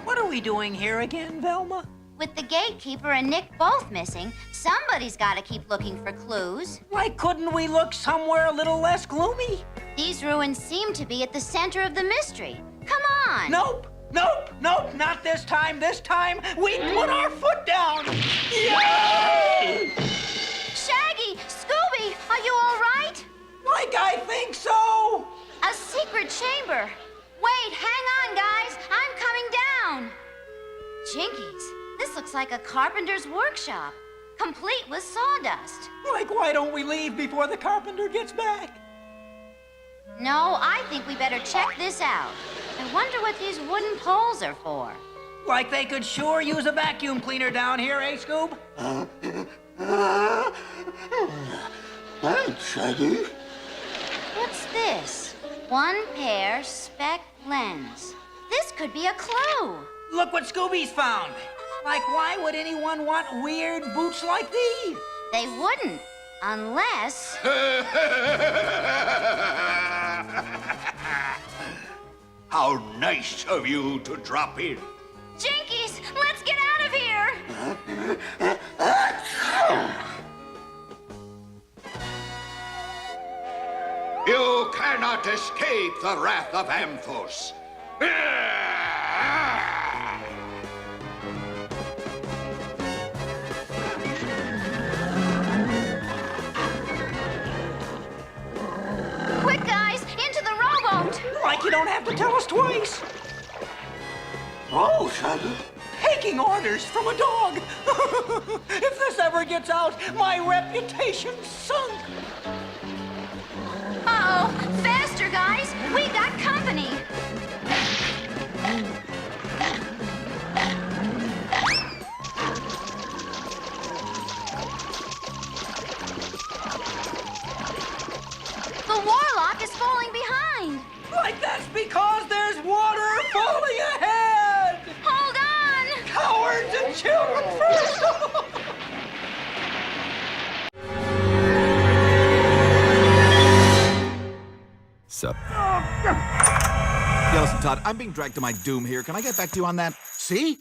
What are we doing here again, Velma? With the gatekeeper and Nick both missing, somebody's got to keep looking for clues. Why couldn't we look somewhere a little less gloomy? These ruins seem to be at the center of the mystery. Come on! Nope, nope, nope, not this time. This time, we put our foot down. Yay! Shaggy! Scooby! Are you all right? Like I think so. A secret chamber! Wait, hang on, guys! I'm coming down! Jinkies, this looks like a carpenter's workshop, complete with sawdust. Like, why don't we leave before the carpenter gets back? No, I think we better check this out. I wonder what these wooden poles are for. Like they could sure use a vacuum cleaner down here, eh, Scoob? Thanks, Shaggy. What's this? One pair spec lens. This could be a clue. Look what Scooby's found. Like, why would anyone want weird boots like these? They wouldn't, unless... How nice of you to drop in. Jinkies, let's get out of here! You cannot escape the wrath of Amphos. Quick, guys, into the rowboat! Like you don't have to tell us twice. Oh, Shaggy. Taking orders from a dog. If this ever gets out, my reputation's sunk. Uh-oh! Faster, guys! We got company! The warlock is falling behind! Like that's because there's water falling ahead. Hold on! Cowards and children first. Sup? Yeah, listen, Todd, I'm being dragged to my doom here. Can I get back to you on that? See?